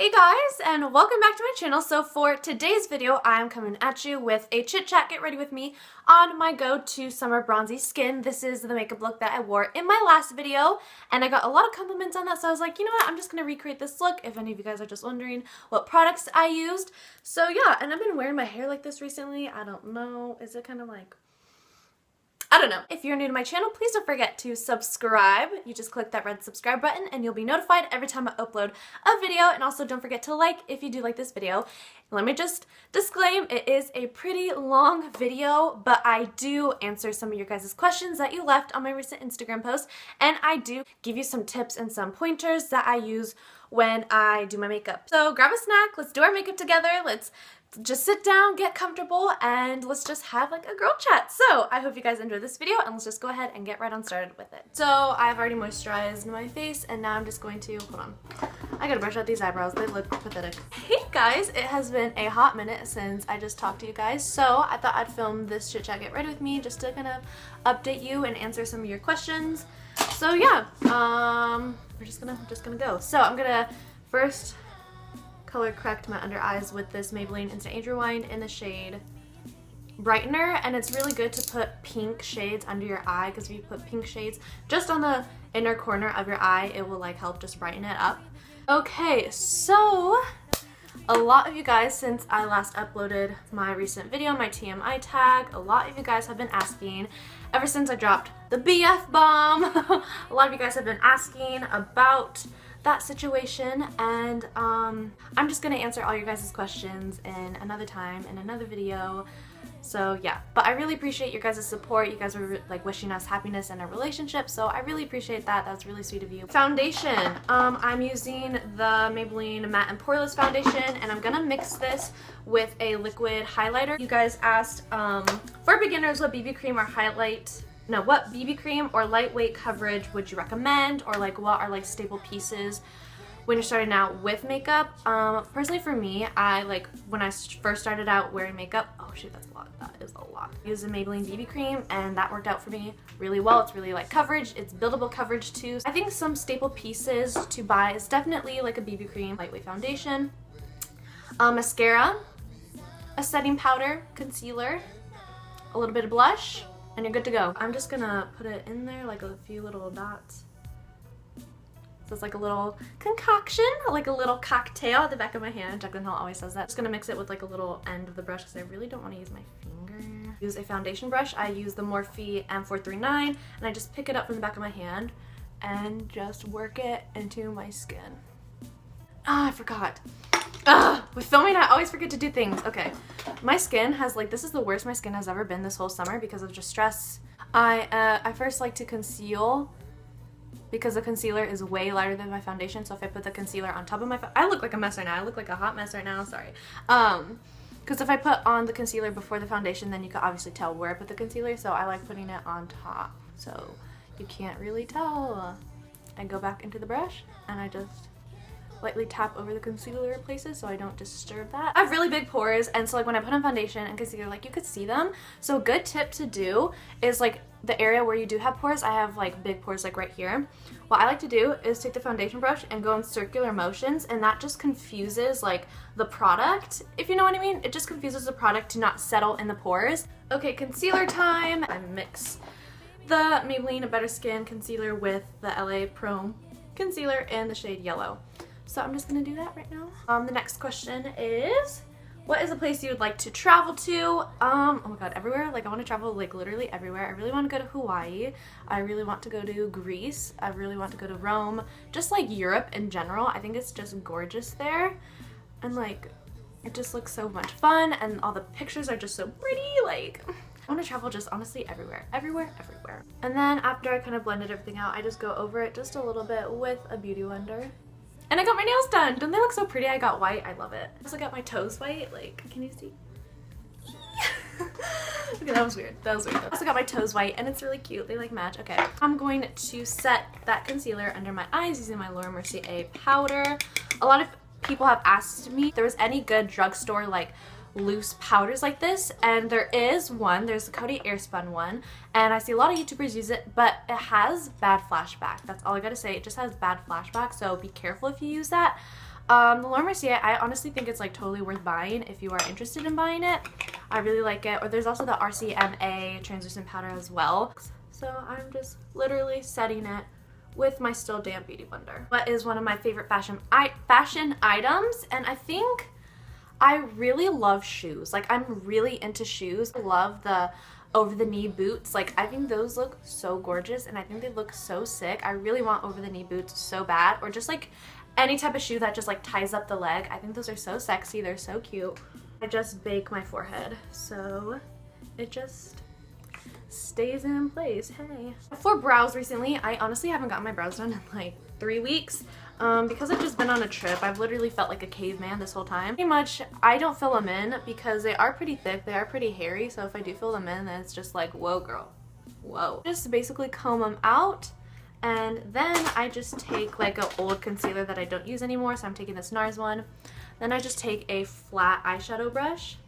Hey guys, and welcome back to my channel. So for today's video, I'm coming at you with a chit chat, get ready with me, on my go-to summer bronzy skin. This is the makeup look that I wore in my last video, and I got a lot of compliments on that, so I was like, you know what, I'm just gonna recreate this look if any of you guys are just wondering what products I used. So yeah, and I've been wearing my hair like this recently. I don't know, is it kind of like, I don't know. If you're new to my channel, please don't forget to subscribe. You just click that red subscribe button and you'll be notified every time I upload a video. And also don't forget to like if you do like this video. Let me just disclaim, it is a pretty long video, but I do answer some of your guys' questions that you left on my recent Instagram post. And I do give you some tips and some pointers that I use when I do my makeup. So grab a snack, let's do our makeup together. Let's just sit down, get comfortable, and let's just have like a girl chat. So I hope you guys enjoy this video, and let's just go ahead and get right on started with it. So I've already moisturized my face, and now I'm just going to, hold on, I gotta brush out these eyebrows, they look pathetic. Hey guys, it has been a hot minute since I just talked to you guys, so I thought I'd film this chit chat, get ready with me, just to kind of update you and answer some of your questions. So yeah, we're just gonna go. So I'm gonna first color correct my under eyes with this Maybelline Instant Age Rewind in the shade Brightener, and it's really good to put pink shades under your eye, because if you put pink shades just on the inner corner of your eye, it will like help just brighten it up. Okay, so a lot of you guys, since I last uploaded my recent video, my TMI tag, a lot of you guys have been asking, ever since I dropped the BF bomb, a lot of you guys have been asking about that situation, and I'm just gonna answer all your guys' questions in another time, in another video. So yeah, but I really appreciate your guys' support. You guys were like wishing us happiness in a relationship, so I really appreciate that. That's really sweet of you. Foundation. I'm using the Maybelline Matte and Poreless Foundation, and I'm gonna mix this with a liquid highlighter. You guys asked for beginners what BB cream or what BB cream or lightweight coverage would you recommend, or like what are like staple pieces when you're starting out with makeup. Personally for me, I like when I first started out wearing makeup, oh shoot, that's a lot, that is a lot. I used a Maybelline BB cream, and that worked out for me really well. It's really like coverage, it's buildable coverage too. I think some staple pieces to buy is definitely like a BB cream, lightweight foundation, mascara, a setting powder, concealer, a little bit of blush, and you're good to go. I'm just gonna put it in there like a few little dots. So it's like a little concoction, like a little cocktail at the back of my hand. Jaclyn Hill always says that. Just gonna mix it with like a little end of the brush because I really don't want to use my finger. Use a foundation brush. I use the Morphe M439, and I just pick it up from the back of my hand and just work it into my skin. Ah, I forgot. With filming, I always forget to do things. Okay, my skin has like, this is the worst my skin has ever been this whole summer because of just stress. I first like to conceal, because the concealer is way lighter than my foundation. So if I put the concealer on top of my, I look like a mess right now. I look like a hot mess right now. Sorry. Because if I put on the concealer before the foundation, then you can obviously tell where I put the concealer. So I like putting it on top, so you can't really tell. I go back into the brush and I just lightly tap over the concealer places so I don't disturb that. I have really big pores, and so like when I put on foundation and concealer, like you could see them. So a good tip to do is like the area where you do have pores, I have like big pores like right here. What I like to do is take the foundation brush and go in circular motions, and that just confuses like the product, if you know what I mean. It just confuses the product to not settle in the pores. Okay, concealer time. I mix the Maybelline Better Skin concealer with the LA Pro concealer in the shade Yellow. So I'm just gonna do that right now. The next question is, what is a place you would like to travel to? Oh my god, everywhere. Like I want to travel like literally everywhere. I really want to go to Hawaii. I really want to go to Greece. I really want to go to Rome. Just like Europe in general. I think it's just gorgeous there. And like, it just looks so much fun, and all the pictures are just so pretty. Like, I want to travel just honestly everywhere. Everywhere, everywhere. And then after I kind of blended everything out, I just go over it just a little bit with a beauty blender. And I got my nails done. Don't they look so pretty? I got white. I love it. I also got my toes white. Like, can you see? Okay, that was weird. That was weird. I also got my toes white, and it's really cute. They like match. Okay. I'm going to set that concealer under my eyes using my Laura Mercier powder. A lot of people have asked me if there was any good drugstore like loose powders like this, and there is one. There's the Coty Airspun one, and I see a lot of YouTubers use it, but it has bad flashback. That's all I gotta say. It just has bad flashback, so be careful if you use that. The Laura Mercier, I honestly think it's like totally worth buying if you are interested in buying it. I really like it. Or there's also the RCMA translucent powder as well. So I'm just literally setting it with my still damp beauty blender. What is one of my favorite fashion items, and I think I really love shoes. Like, I'm really into shoes. I love the over-the-knee boots. Like, I think those look so gorgeous, and I think they look so sick. I really want over-the-knee boots so bad, or just like any type of shoe that just like ties up the leg. I think those are so sexy. They're so cute. I just bake my forehead, so it just stays in place. Hey. For brows recently, I honestly haven't gotten my brows done in like 3 weeks. Because I've just been on a trip, I've literally felt like a caveman this whole time. Pretty much, I don't fill them in because they are pretty thick, they are pretty hairy, so if I do fill them in, then it's just like, whoa girl, whoa. Just basically comb them out, and then I just take like an old concealer that I don't use anymore, so I'm taking this NARS one. Then I just take a flat eyeshadow brush,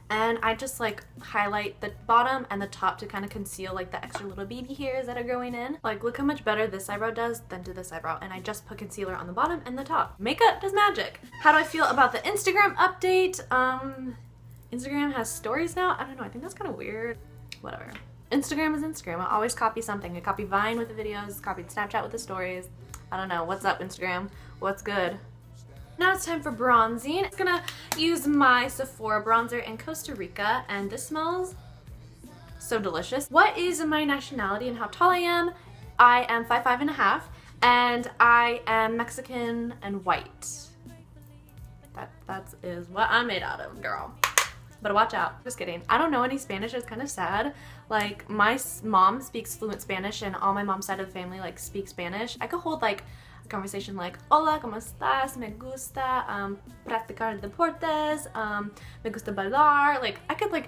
and I just like highlight the bottom and the top to kind of conceal like the extra little baby hairs that are growing in. Like, look how much better this eyebrow does than to this eyebrow. And I just put concealer on the bottom and the top. Makeup does magic. How do I feel about the Instagram update? Instagram has stories now. I don't know, I think that's kind of weird. Whatever. Instagram is Instagram. I always copy something. I copy Vine with the videos, copied Snapchat with the stories. I don't know. What's up, Instagram? What's good? Now it's time for bronzing. I'm gonna use my Sephora bronzer in Costa Rica, and this smells so delicious. What is my nationality and how tall I am? I am 5'5½", and I am Mexican and white. That is what I'm made out of, girl. But watch out. Just kidding. I don't know any Spanish. It's kind of sad. Like, my mom speaks fluent Spanish, and all my mom's side of the family like speak Spanish. I could hold like conversation like, hola, ¿cómo estás? Me gusta practicar deportes, me gusta bailar. Like,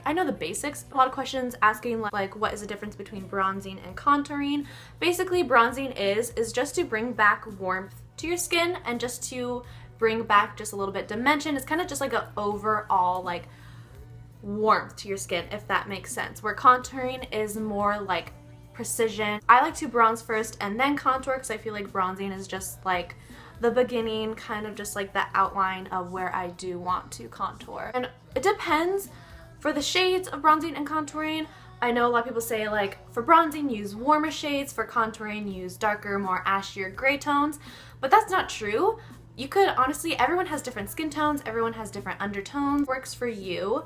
I know the basics. A lot of questions asking like what is the difference between bronzing and contouring. Basically, bronzing is just to bring back warmth to your skin and just to bring back just a little bit dimension. It's kind of just like an overall like warmth to your skin, if that makes sense. Where contouring is more like precision. I like to bronze first and then contour because I feel like bronzing is just like the beginning, kind of just like the outline of where I do want to contour. And it depends. For the shades of bronzing and contouring, I know a lot of people say like for bronzing use warmer shades, for contouring use darker, more ashier gray tones, but that's not true. You could honestly, everyone has different skin tones, everyone has different undertones. Works for you,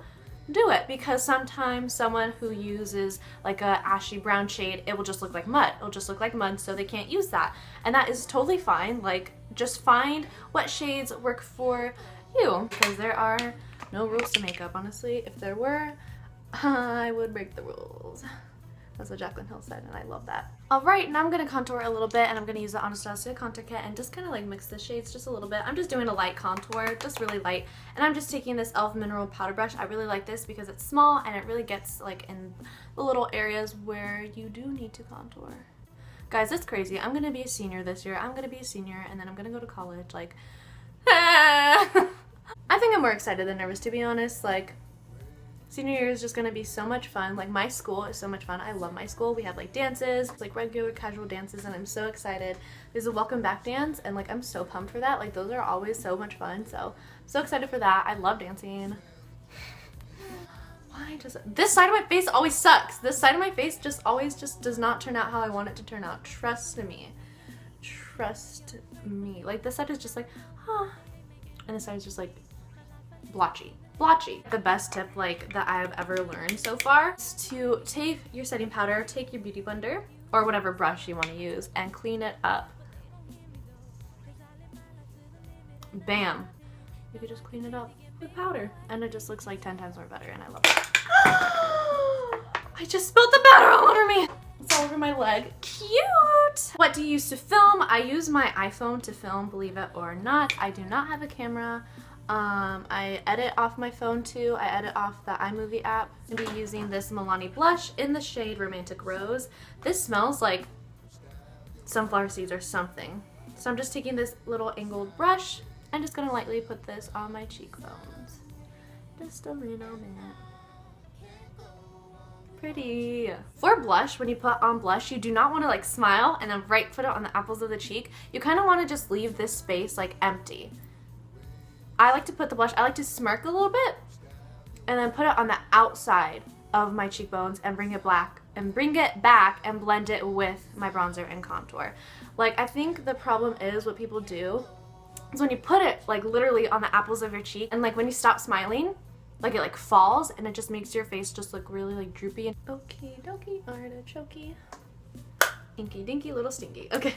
do it, because sometimes someone who uses like a ashy brown shade, it will just look like mud. It'll just look like mud, so they can't use that. And that is totally fine. Like, just find what shades work for you, because there are no rules to makeup, honestly. If there were, I would break the rules. That's what Jaclyn Hill said, and I love that. Alright, now I'm going to contour a little bit, and I'm going to use the Anastasia contour kit and just kind of like mix the shades just a little bit. I'm just doing a light contour, just really light, and I'm just taking this e.l.f. mineral powder brush. I really like this because it's small, and it really gets like in the little areas where you do need to contour. Guys, it's crazy. I'm going to be a senior this year. I'm going to be a senior, and then I'm going to go to college. Like, I think I'm more excited than nervous, to be honest. Like, senior year is just gonna be so much fun. Like, my school is so much fun. I love my school. We have like dances, like regular casual dances, and I'm so excited. There's a welcome back dance, and like I'm so pumped for that. Like, those are always so much fun. So excited for that. I love dancing. Why does this side of my face always sucks? This side of my face just always just does not turn out how I want it to turn out. Trust me. Trust me. Like, this side is just like, huh. And this side is just like blotchy. The best tip like that I've ever learned so far is to take your setting powder, take your beauty blender or whatever brush you want to use, and clean it up. Bam. You could just clean it up with powder, and it just looks like 10 times more better, and I love it. I just spilled the powder all over me. It's all over my leg. Cute! What do you use to film? I use my iPhone to film, believe it or not. I do not have a camera. I edit off my phone too. I edit off the iMovie app. I'm going to be using this Milani blush in the shade Romantic Rose. This smells like sunflower seeds or something. So I'm just taking this little angled brush and just going to lightly put this on my cheekbones. Just a little bit. Pretty. For blush, when you put on blush, you do not want to like smile and then right put it on the apples of the cheek. You kind of want to just leave this space like empty. I like to put the blush, I like to smirk a little bit and then put it on the outside of my cheekbones and bring it back and blend it with my bronzer and contour. Like, I think the problem is what people do is when you put it like literally on the apples of your cheek and like when you stop smiling, like it like falls and it just makes your face just look really like droopy. Okie dokie, artichokey. Inky dinky little stinky. Okay.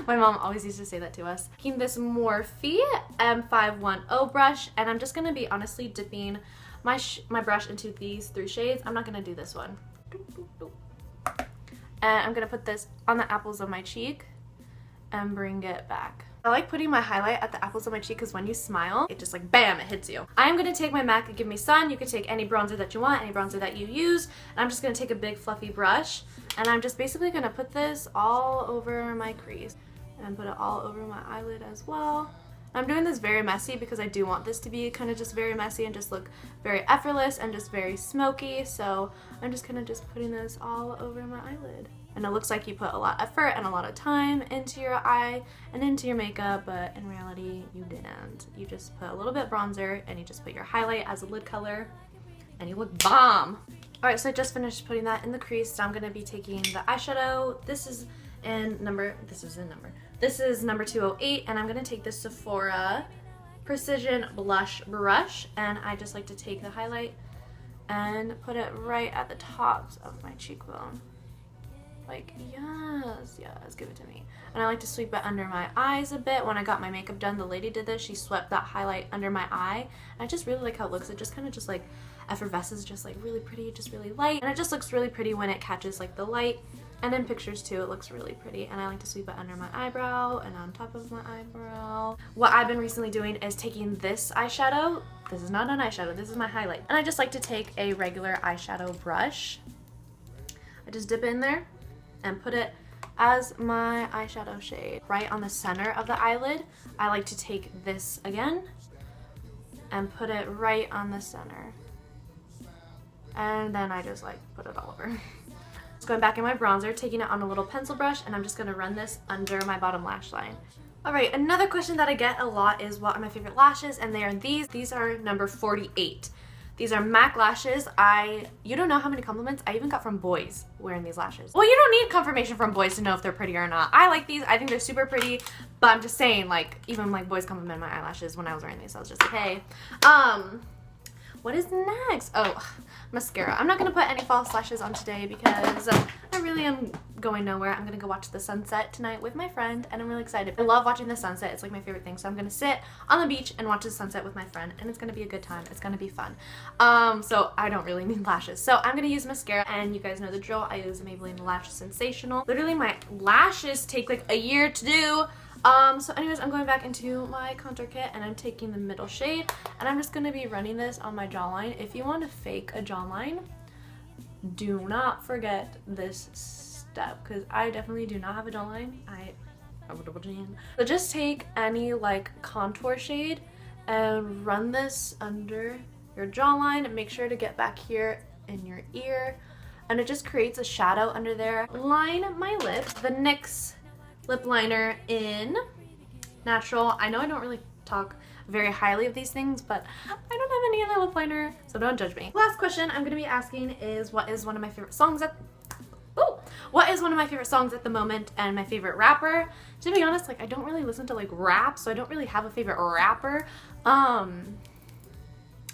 My mom always used to say that to us. Taking this Morphe M510 brush, and I'm just gonna be honestly dipping my brush into these 3 shades. I'm not gonna do this one. And I'm gonna put this on the apples of my cheek and bring it back. I like putting my highlight at the apples of my cheek because when you smile, it just like bam, it hits you. I'm gonna take my MAC Give Me Sun. You can take any bronzer that you want, any bronzer that you use. And I'm just gonna take a big fluffy brush and I'm just basically gonna put this all over my crease and put it all over my eyelid as well. I'm doing this very messy because I do want this to be kind of just very messy and just look very effortless and just very smoky. So I'm just kind of just putting this all over my eyelid. And it looks like you put a lot of effort and a lot of time into your eye and into your makeup, but in reality, you didn't. You just put a little bit bronzer and you just put your highlight as a lid color and you look bomb. All right, so I just finished putting that in the crease. So I'm gonna be taking the eyeshadow. This is number 208, and I'm gonna take this Sephora Precision Blush Brush, and I just like to take the highlight and put it right at the tops of my cheekbone. Like, yes, give it to me. And I like to sweep it under my eyes a bit. When I got my makeup done, the lady did this. She swept that highlight under my eye. And I just really like how it looks. It just kind of just like effervesces, just like really pretty, just really light. And it just looks really pretty when it catches like the light. And in pictures too, it looks really pretty. And I like to sweep it under my eyebrow and on top of my eyebrow. What I've been recently doing is taking this eyeshadow. This is not an eyeshadow, this is my highlight. And I just like to take a regular eyeshadow brush. I just dip in there and put it as my eyeshadow shade right on the center of the eyelid. I like to take this again and put it right on the center, and then I just like put it all over. Just going back in my bronzer, taking it on a little pencil brush, and I'm just gonna run this under my bottom lash line. All right, another question that I get a lot is what are my favorite lashes, and they are these are number 48. These are MAC lashes. You don't know how many compliments I even got from boys wearing these lashes. Well, you don't need confirmation from boys to know if they're pretty or not. I like these. I think they're super pretty, but I'm just saying, like, even like boys compliment my eyelashes when I was wearing these. So I was just like, hey. What is next? Oh, mascara. I'm not gonna put any false lashes on today because I really am going nowhere. I'm gonna go watch the sunset tonight with my friend, and I'm really excited. I love watching the sunset. It's like my favorite thing. So I'm gonna sit on the beach and watch the sunset with my friend, and it's gonna be a good time. It's gonna be fun. So I don't really need lashes. So I'm gonna use mascara, and you guys know the drill. I use Maybelline Lash Sensational. Literally, my lashes take like a year to do. So anyways, I'm going back into my contour kit and I'm taking the middle shade and I'm just going to be running this on my jawline. If you want to fake a jawline, do not forget this step because I definitely do not have a jawline. So just take any like contour shade and run this under your jawline and make sure to get back here in your ear, and it just creates a shadow under there. Line my lips. The NYX lip liner in Natural. I know I don't really talk very highly of these things, but I don't have any other lip liner, so don't judge me. Last question I'm gonna be asking is what is one of my favorite songs at the moment and my favorite rapper. To be honest, like I don't really listen to like rap, so I don't really have a favorite rapper.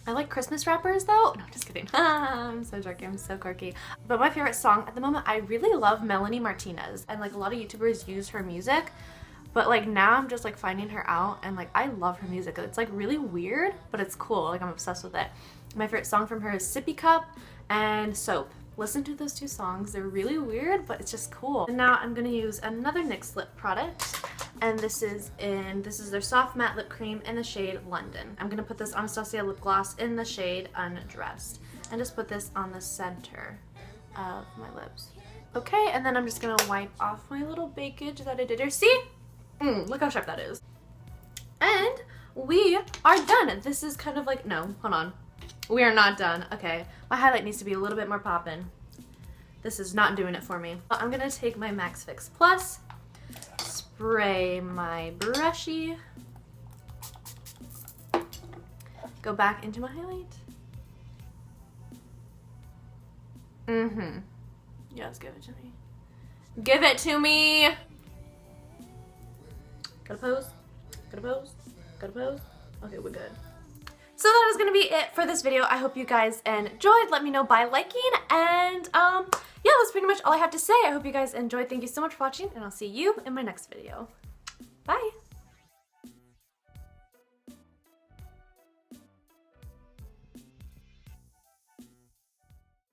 I like Christmas rappers though. No, just kidding. I'm so jerky, I'm so quirky. But my favorite song at the moment, I really love Melanie Martinez. And like a lot of YouTubers use her music, but like now I'm just like finding her out and like I love her music. It's like really weird, but it's cool. Like I'm obsessed with it. My favorite song from her is Sippy Cup and Soap. Listen to those two songs. They're really weird, but it's just cool. And now I'm gonna use another NYX lip product. And this is their soft matte lip cream in the shade London. I'm gonna put this Anastasia lip gloss in the shade Undressed and just put this on the center of my lips. Okay, and then I'm just gonna wipe off my little bakage that I did here. See? Look how sharp that is. And we are done. This is kind of like, no, hold on. We are not done. Okay, my highlight needs to be a little bit more poppin'. This is not doing it for me. I'm gonna take my Max Fix Plus, spray my brushy, go back into my highlight. Yes, give it to me. Give it to me! Gotta pose, gotta pose, gotta pose. Okay, we're good. So that is gonna be it for this video. I hope you guys enjoyed. Let me know by liking, and yeah, that's pretty much all I have to say. I hope you guys enjoyed. Thank you so much for watching, and I'll see you in my next video. Bye!